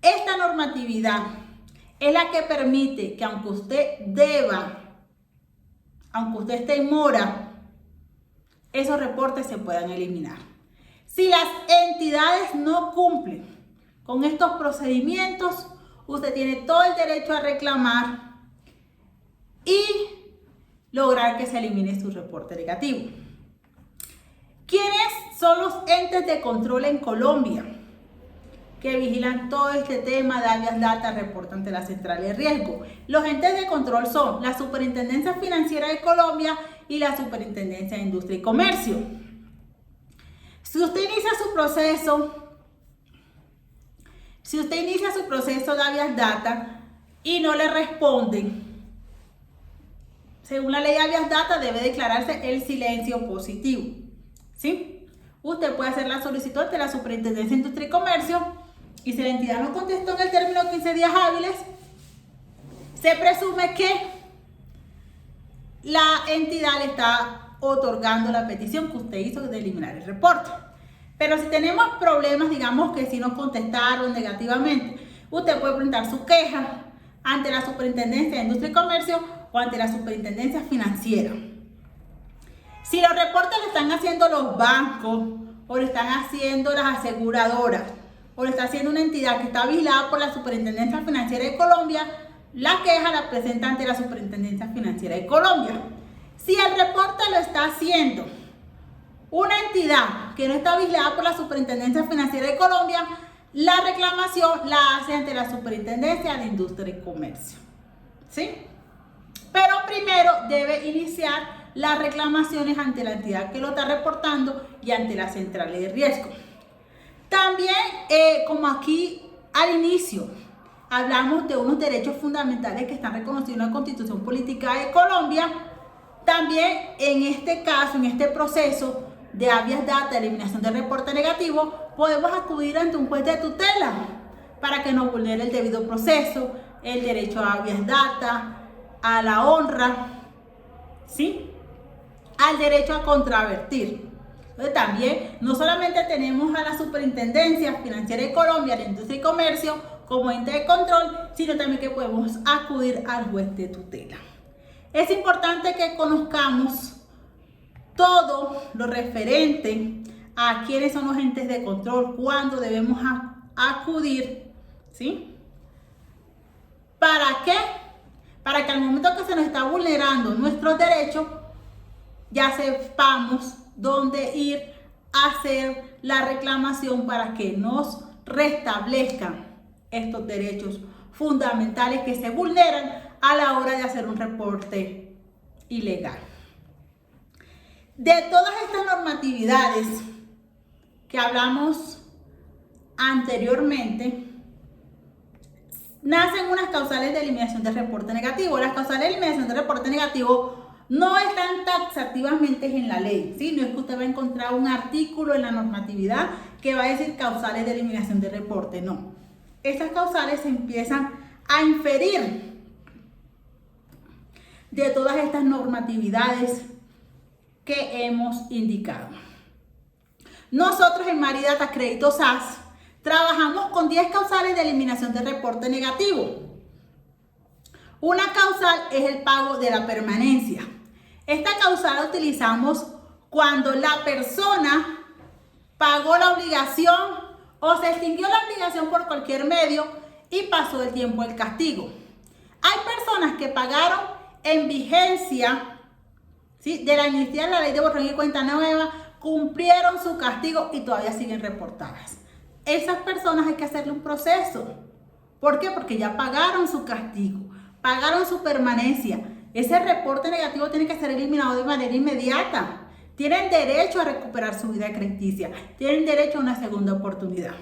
S1: esta normatividad es la que permite que aunque usted esté en mora, esos reportes se puedan eliminar. Si las entidades no cumplen con estos procedimientos, usted tiene todo el derecho a reclamar y lograr que se elimine su reporte negativo. ¿Quiénes son los entes de control en Colombia que vigilan todo este tema de habeas data, reporte ante la central de riesgo? Los entes de control son la Superintendencia Financiera de Colombia y la Superintendencia de Industria y Comercio. Si usted inicia su proceso de habeas data y no le responden, según la ley habeas data debe declararse el silencio positivo. ¿Sí? Usted puede hacer la solicitud ante la Superintendencia de Industria y Comercio y si la entidad no contestó en el término de 15 días hábiles, se presume que la entidad le está otorgando la petición que usted hizo de eliminar el reporte. Pero si tenemos problemas, digamos que si nos contestaron negativamente, usted puede presentar su queja ante la Superintendencia de Industria y Comercio o ante la Superintendencia Financiera. Si los reportes lo están haciendo los bancos o lo están haciendo las aseguradoras o lo está haciendo una entidad que está vigilada por la Superintendencia Financiera de Colombia, la queja la presenta ante la Superintendencia Financiera de Colombia. Si el reporte lo está haciendo una entidad que no está vigilada por la Superintendencia Financiera de Colombia, la reclamación la hace ante la Superintendencia de Industria y Comercio. ¿Sí? Pero primero debe iniciar las reclamaciones ante la entidad que lo está reportando y ante las centrales de riesgo. También, como aquí al inicio hablamos de unos derechos fundamentales que están reconocidos en la Constitución Política de Colombia, También en este caso, en este proceso de habeas data, eliminación del reporte negativo, podemos acudir ante un juez de tutela para que nos vulnere el debido proceso, el derecho a habeas data, a la honra, ¿sí? Al derecho a contravertir. Entonces, también no solamente tenemos a la Superintendencia Financiera de Colombia, de Industria y Comercio, como ente de control, sino también que podemos acudir al juez de tutela. Es importante que conozcamos todo lo referente a quiénes son los entes de control, cuándo debemos acudir, ¿sí? ¿Para qué? Para que al momento que se nos está vulnerando nuestros derechos, ya sepamos dónde ir a hacer la reclamación para que nos restablezcan estos derechos fundamentales que se vulneran a la hora de hacer un reporte ilegal. De todas estas normatividades que hablamos anteriormente, nacen unas causales de eliminación de reporte negativo. Las causales de eliminación de reporte negativo no están taxativamente en la ley, ¿sí? No es que usted va a encontrar un artículo en la normatividad que va a decir causales de eliminación de reporte, no. Estas causales se empiezan a inferir de todas estas normatividades que hemos indicado. Nosotros en Maridata Crédito SAS trabajamos con 10 causales de eliminación de reporte negativo. Una causal es el pago de la permanencia. Esta causal la utilizamos cuando la persona pagó la obligación o se extinguió la obligación por cualquier medio y pasó el tiempo del castigo. Hay personas que pagaron en vigencia, ¿sí?, de la amnistía de la ley de borrón y cuenta nueva, cumplieron su castigo y todavía siguen reportadas. Esas personas hay que hacerle un proceso. ¿Por qué? Porque ya pagaron su castigo, pagaron su permanencia. Ese reporte negativo tiene que ser eliminado de manera inmediata. Tienen derecho a recuperar su vida crediticia. Tienen derecho a una segunda oportunidad.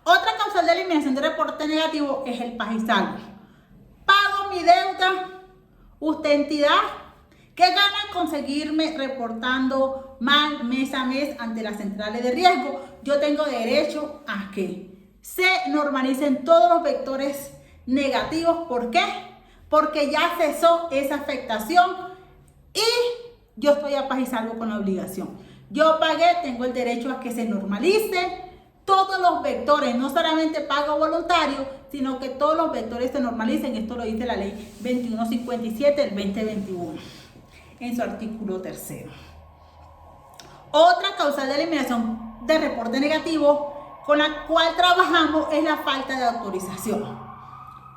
S1: Otra causal de eliminación de reporte negativo es el pago y saldo. Pago mi deuda, usted entidad, ¿qué gana con seguirme reportando mal mes a mes ante las centrales de riesgo? Yo tengo derecho a que se normalicen todos los vectores negativos. ¿Por qué? Porque ya cesó esa afectación y yo estoy a paz y salvo con la obligación. Yo pagué, tengo el derecho a que se normalice todos los vectores, no solamente pago voluntario, sino que todos los vectores se normalicen. Esto lo dice la ley 2157 del 2021 en su artículo 3. Otra causal de eliminación de reporte negativo con la cual trabajamos es la falta de autorización.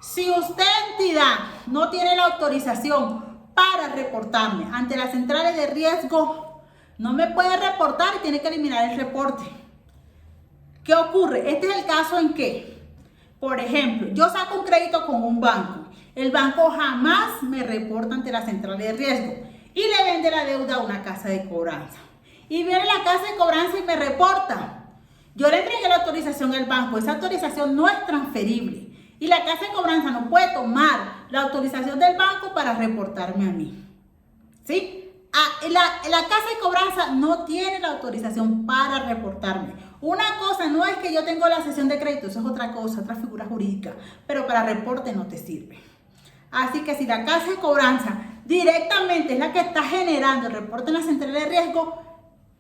S1: Si usted, entidad, no tiene la autorización para reportarme ante las centrales de riesgo, no me puede reportar y tiene que eliminar el reporte. ¿Qué ocurre? Este es el caso en que, por ejemplo, yo saco un crédito con un banco. El banco jamás me reporta ante las centrales de riesgo y le vende la deuda a una casa de cobranza. Y viene la casa de cobranza y me reporta. Yo le entregué la autorización al banco. Esa autorización no es transferible. Y la casa de cobranza no puede tomar la autorización del banco para reportarme a mí. ¿Sí? La casa de cobranza no tiene la autorización para reportarme. Una cosa no es que yo tengo la cesión de crédito, eso es otra cosa, otra figura jurídica, pero para reporte no te sirve. Así que si la casa de cobranza directamente es la que está generando el reporte en la central de riesgo,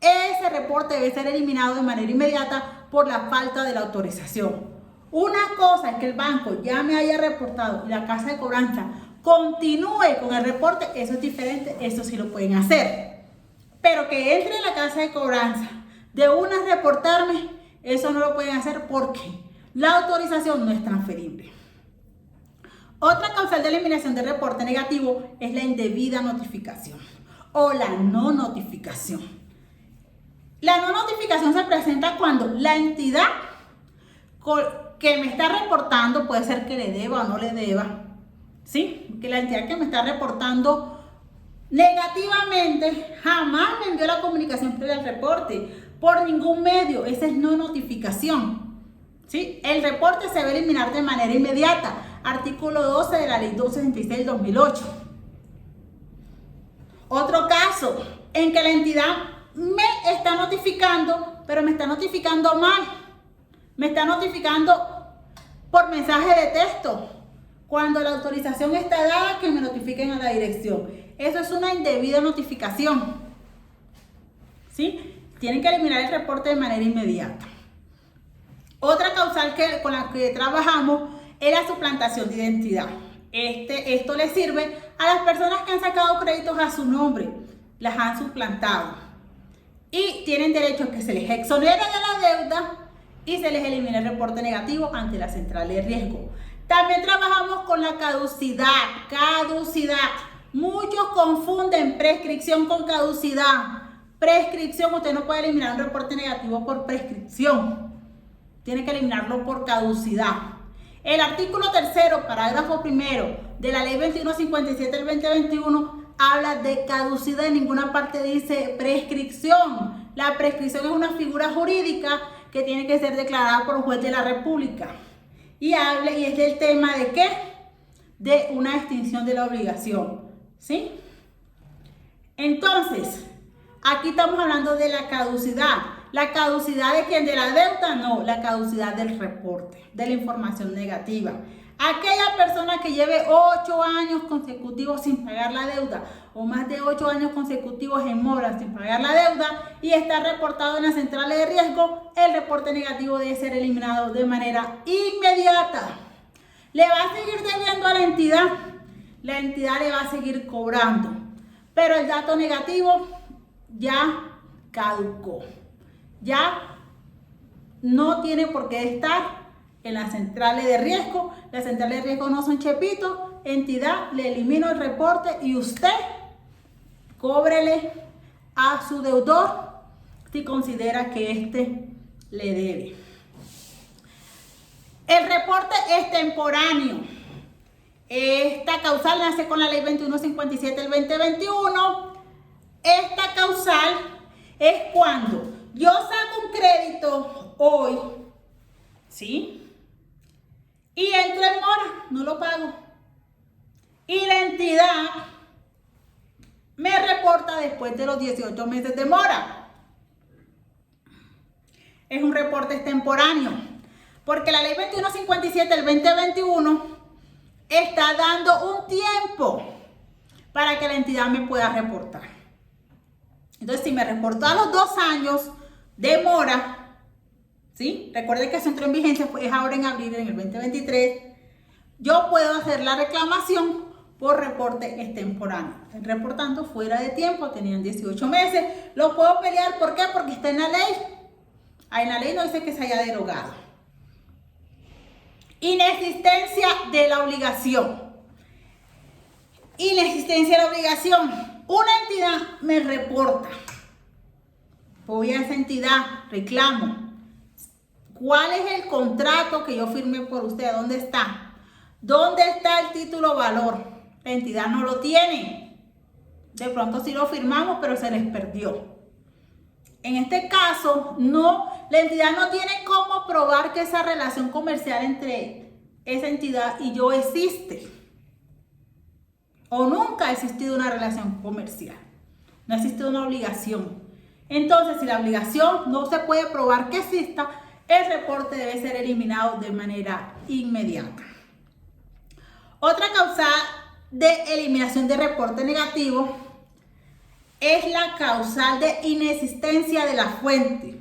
S1: ese reporte debe ser eliminado de manera inmediata por la falta de la autorización. Una cosa es que el banco ya me haya reportado y la casa de cobranza continúe con el reporte, eso es diferente, eso sí lo pueden hacer. Pero que entre en la casa de cobranza de una a reportarme, eso no lo pueden hacer porque la autorización no es transferible. Otra causal de eliminación de reporte negativo es la indebida notificación o la no notificación. La no notificación se presenta cuando la entidad que me está reportando, puede ser que le deba o no le deba, ¿sí? Que la entidad que me está reportando negativamente jamás me envió la comunicación previa al reporte por ningún medio. Esa es no notificación, ¿sí? El reporte se debe eliminar de manera inmediata. Artículo 12 de la ley 266 del 2008. Otro caso en que la entidad me está notificando, pero me está notificando mal. Me está notificando por mensaje de texto, cuando la autorización está dada que me notifiquen a la dirección. Eso es una indebida notificación, ¿sí? Tienen que eliminar el reporte de manera inmediata. Otra causal con la que trabajamos es la suplantación de identidad. Esto le sirve a las personas que han sacado créditos a su nombre, las han suplantado y tienen derecho a que se les exonere de la deuda y se les elimine el reporte negativo ante la central de riesgo. También trabajamos con la caducidad. Muchos confunden prescripción con caducidad. Prescripción, usted no puede eliminar un reporte negativo por prescripción. Tiene que eliminarlo por caducidad. El artículo 3º, parágrafo 1 de la ley 2157 del 2021 habla de caducidad. En ninguna parte dice prescripción. La prescripción es una figura jurídica que tiene que ser declarada por un juez de la República. Y es del tema de ¿qué? De una extinción de la obligación, ¿sí? Entonces, aquí estamos hablando de la caducidad. ¿La caducidad de quién? ¿De la deuda? No, la caducidad del reporte, de la información negativa. Aquella persona que lleve 8 años consecutivos sin pagar la deuda o más de 8 años consecutivos en mora sin pagar la deuda y está reportado en las centrales de riesgo, el reporte negativo debe ser eliminado de manera inmediata. ¿Le va a seguir debiendo a la entidad? La entidad le va a seguir cobrando, pero el dato negativo ya caducó. Ya no tiene por qué estar en las centrales de riesgo. Las centrales de riesgo no son chepitos. Entidad, le elimino el reporte y usted cóbrele a su deudor si considera que éste le debe. El reporte es temporáneo. Esta causal nace con la ley 2157 del 2021. Esta causal es cuando yo saco un crédito hoy, ¿sí? Y entro en mora, no lo pago. Y la entidad me reporta después de los 18 meses de mora. Es un reporte extemporáneo, porque la ley 2157 del 2021 está dando un tiempo para que la entidad me pueda reportar. Entonces, si me reportó a los 2 años de mora, ¿sí? Recuerden que eso entró en vigencia, es ahora en abril, en el 2023. Yo puedo hacer la reclamación por reporte extemporáneo. Reportando fuera de tiempo, tenían 18 meses. Lo puedo pelear, ¿por qué? Porque está en la ley. En la ley no dice que se haya derogado. Inexistencia de la obligación. Inexistencia de la obligación. Una entidad me reporta. Voy a esa entidad, reclamo. ¿Cuál es el contrato que yo firmé por usted? ¿Dónde está? ¿Dónde está el título valor? La entidad no lo tiene. De pronto sí lo firmamos, pero se les perdió. En este caso, no, la entidad no tiene cómo probar que esa relación comercial entre esa entidad y yo existe. O nunca ha existido una relación comercial. No ha existido una obligación. Entonces, si la obligación no se puede probar que exista, el reporte debe ser eliminado de manera inmediata. Otra causa de eliminación de reporte negativo es la causal de inexistencia de la fuente.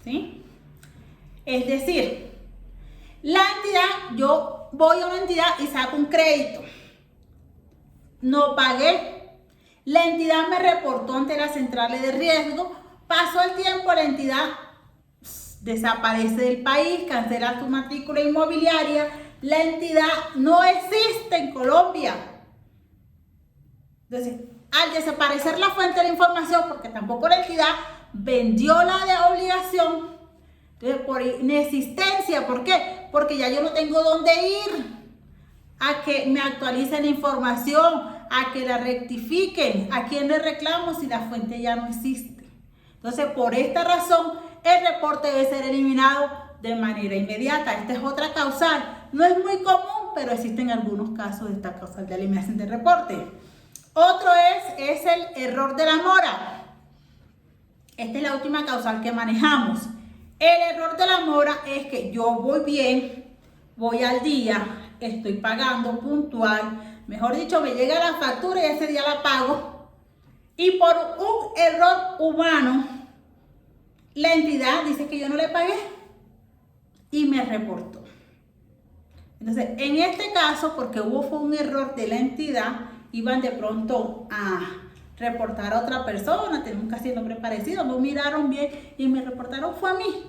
S1: ¿Sí? Es decir, la entidad, yo voy a una entidad y saco un crédito. No pagué. La entidad me reportó ante las centrales de riesgo. Pasó el tiempo, la entidad desaparece del país, cancela su matrícula inmobiliaria. La entidad no existe en Colombia. Entonces, al desaparecer la fuente de la información, porque tampoco la entidad vendió la de obligación, entonces por inexistencia, ¿por qué? Porque ya yo no tengo dónde ir a que me actualicen la información, a que la rectifiquen, a quién le reclamo si la fuente ya no existe. Entonces, por esta razón, el reporte debe ser eliminado de manera inmediata. Esta es otra causal. No es muy común, pero existen algunos casos de esta causal de eliminación del reporte. Otro es el error de la mora. Esta es la última causal que manejamos. El error de la mora es que yo voy bien, voy al día, estoy pagando puntual, mejor dicho, me llega la factura y ese día la pago. Y por un error humano, la entidad dice que yo no le pagué y me reportó. Entonces, en este caso, porque fue un error de la entidad, iban de pronto a reportar a otra persona, tenemos casi el nombre parecido, no miraron bien y me reportaron fue a mí.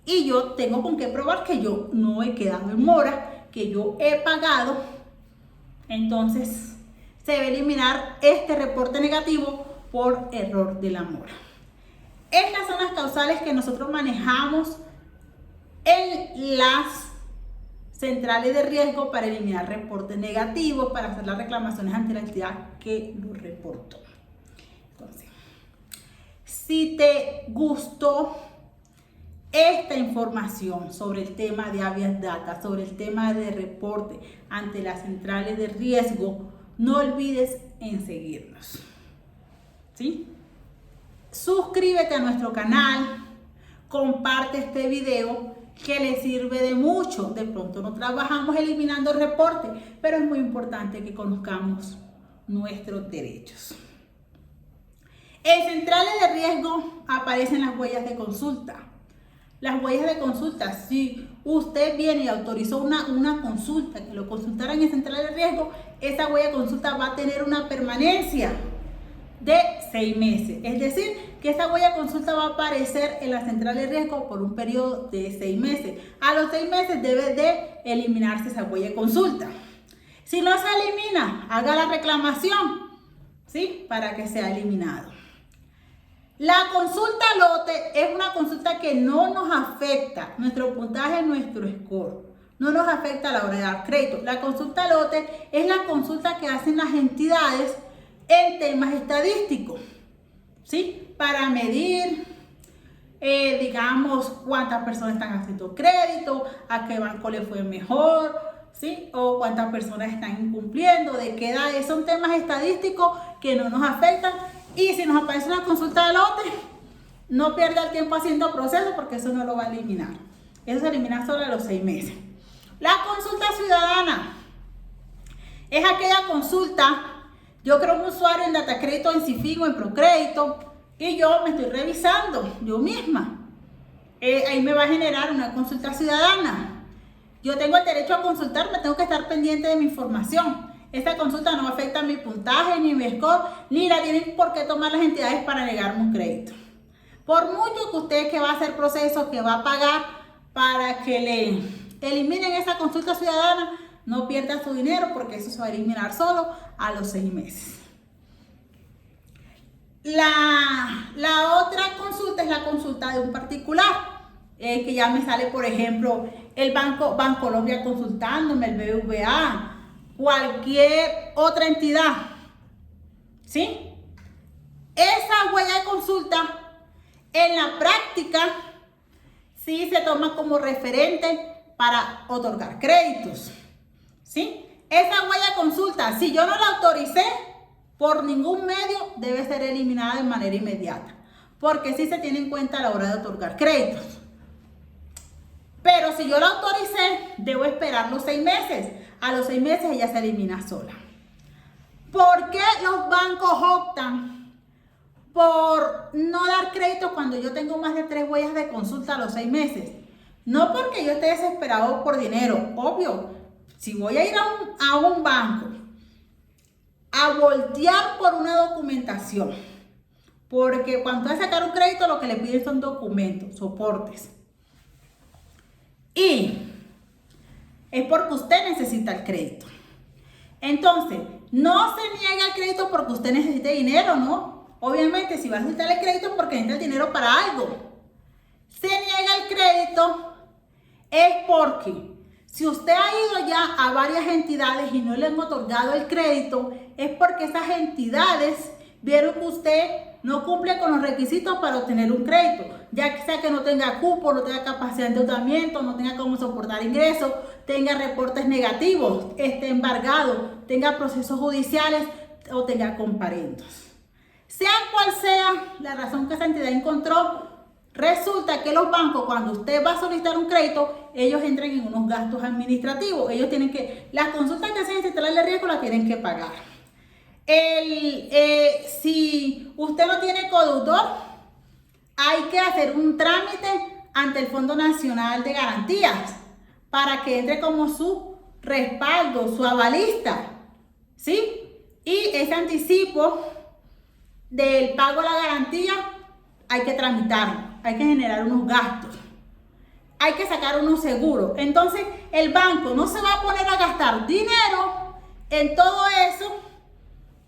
S1: Y yo tengo con qué probar que yo no he quedado en mora, que yo he pagado. Entonces, se debe eliminar este reporte negativo por error de la mora. Estas son las causales que nosotros manejamos en las centrales de riesgo para eliminar reportes negativos, para hacer las reclamaciones ante la entidad que lo reportó. Entonces, si te gustó esta información sobre el tema de habeas data, sobre el tema de reporte ante las centrales de riesgo, no olvides en seguirnos. ¿Sí? Suscríbete a nuestro canal, comparte este video que le sirve de mucho. De pronto no trabajamos eliminando reportes, pero es muy importante que conozcamos nuestros derechos. En centrales de riesgo aparecen las huellas de consulta. Las huellas de consulta, si usted viene y autorizó una consulta, que lo consultaran en centrales de riesgo, esa huella de consulta va a tener una permanencia de 6 meses. Es decir, que esa huella de consulta va a aparecer en la central de riesgo por un periodo de 6 meses. A los 6 meses debe de eliminarse esa huella de consulta. Si no se elimina, haga la reclamación, ¿sí? Para que sea eliminado. La consulta lote es una consulta que no nos afecta nuestro puntaje, nuestro score. No nos afecta a la hora de dar crédito. La consulta lote es la consulta que hacen las entidades en temas estadísticos, ¿sí? Para medir, digamos, cuántas personas están haciendo crédito, a qué banco le fue mejor, ¿sí? O cuántas personas están incumpliendo, de qué edades. Son temas estadísticos que no nos afectan. Y si nos aparece una consulta de lote, no pierda el tiempo haciendo proceso porque eso no lo va a eliminar. Eso se elimina solo a los 6 meses. La consulta ciudadana es aquella consulta. Yo creo un usuario en Datacrédito, en Cifin o en Procrédito y yo me estoy revisando yo misma. Ahí me va a generar una consulta ciudadana. Yo tengo el derecho a consultarme, tengo que estar pendiente de mi información. Esta consulta no afecta mi puntaje, ni mi score, ni la tienen por qué tomar las entidades para negarme un crédito. Por mucho que usted que va a hacer procesos, que va a pagar para que le eliminen esa consulta ciudadana, no pierda su dinero porque eso se va a eliminar solo a los 6 meses. La otra consulta es la consulta de un particular. Que ya me sale, por ejemplo, el Bancolombia consultándome, el BBVA, cualquier otra entidad, ¿sí? Esa huella de consulta en la práctica sí se toma como referente para otorgar créditos, ¿sí? Esa huella de consulta, si yo no la autoricé por ningún medio, debe ser eliminada de manera inmediata, porque sí se tiene en cuenta a la hora de otorgar créditos. Pero si yo la autoricé, debo esperar los 6 meses. A los 6 meses ella se elimina sola. ¿Por qué los bancos optan por no dar crédito cuando yo tengo más de 3 huellas de consulta a los 6 meses? No porque yo esté desesperado por dinero. Obvio, si voy a ir a un banco a voltear por una documentación, porque cuando vas a sacar un crédito lo que le piden son documentos, soportes. Y es porque usted necesita el crédito. Entonces, no se niega el crédito porque usted necesite dinero, ¿no? Obviamente, si va a necesitar el crédito es porque necesita el dinero para algo. Se niega el crédito es porque si usted ha ido ya a varias entidades y no le han otorgado el crédito, es porque esas entidades vieron que usted no cumple con los requisitos para obtener un crédito, ya sea que no tenga cupo, no tenga capacidad de endeudamiento, no tenga cómo soportar ingresos, tenga reportes negativos, esté embargado, tenga procesos judiciales, o tenga comparendos. Sea cual sea la razón que esa entidad encontró, resulta que los bancos, cuando usted va a solicitar un crédito, ellos entran en unos gastos administrativos. Ellos tienen que, las consultas que hacen en central de riesgo las tienen que pagar. Si usted no tiene codeudor, hay que hacer un trámite ante el Fondo Nacional de Garantías para que entre como su respaldo, su avalista, ¿sí? Y ese anticipo del pago de la garantía hay que tramitarlo, hay que generar unos gastos, hay que sacar unos seguros. Entonces el banco no se va a poner a gastar dinero en todo eso,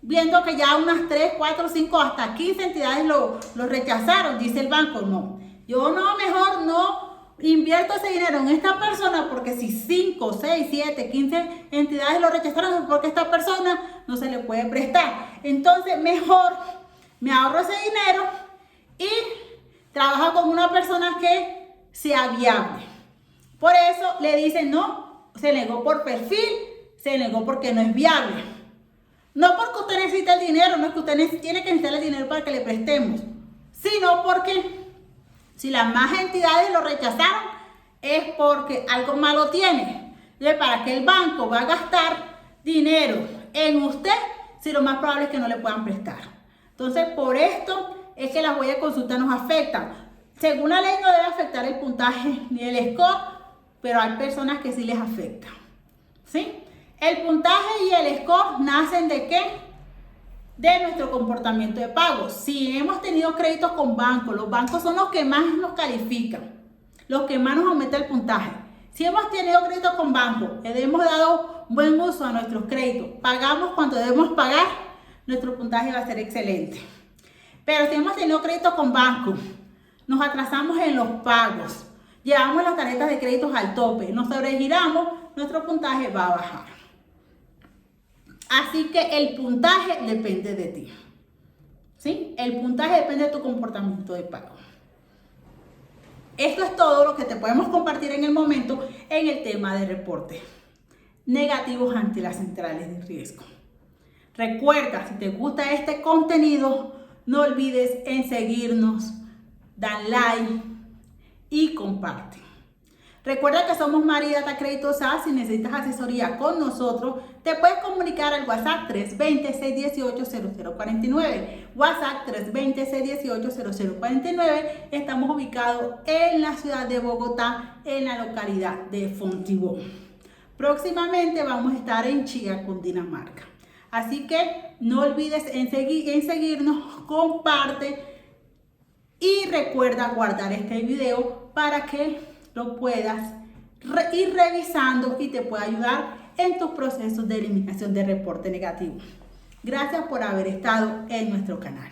S1: viendo que ya unas 3, 4, 5, hasta 15 entidades lo rechazaron. Dice el banco, no, yo no, mejor no invierto ese dinero en esta persona, porque si 5, 6, 7, 15 entidades lo rechazaron, es porque esta persona no se le puede prestar. Entonces mejor me ahorro ese dinero y trabajo con una persona que sea viable. Por eso le dicen, no, se negó por perfil, se negó porque no es viable. No porque usted necesita el dinero, no es que usted tiene que necesitar el dinero para que le prestemos, sino porque si las más entidades lo rechazaron, es porque algo malo tiene. Entonces, ¿para qué el banco va a gastar dinero en usted si lo más probable es que no le puedan prestar? Entonces, por esto es que las huellas de consulta nos afectan. Según la ley no debe afectar el puntaje ni el score, pero hay personas que sí les afecta, ¿sí? El puntaje y el score nacen ¿de qué? De nuestro comportamiento de pago. Si hemos tenido créditos con bancos, los bancos son los que más nos califican, los que más nos aumentan el puntaje. Si hemos tenido créditos con bancos, le hemos dado buen uso a nuestros créditos, pagamos cuando debemos pagar, nuestro puntaje va a ser excelente. Pero si hemos tenido créditos con bancos, nos atrasamos en los pagos, llevamos las tarjetas de créditos al tope, nos sobregiramos, nuestro puntaje va a bajar. Así que el puntaje depende de ti, ¿sí? El puntaje depende de tu comportamiento de pago. Esto es todo lo que te podemos compartir en el momento en el tema de reportes negativos ante las centrales de riesgo. Recuerda, si te gusta este contenido, no olvides en seguirnos, dan like y comparte. Recuerda que somos Mari Data Crédito SA. Si necesitas asesoría con nosotros, te puedes comunicar al WhatsApp 320-618-0049. WhatsApp 320-618-0049. Estamos ubicados en la ciudad de Bogotá, en la localidad de Fontibón. Próximamente vamos a estar en Chía, Cundinamarca. Así que no olvides en seguirnos, comparte y recuerda guardar este video para que lo puedas ir revisando y te pueda ayudar en tus procesos de eliminación de reporte negativo. Gracias por haber estado en nuestro canal.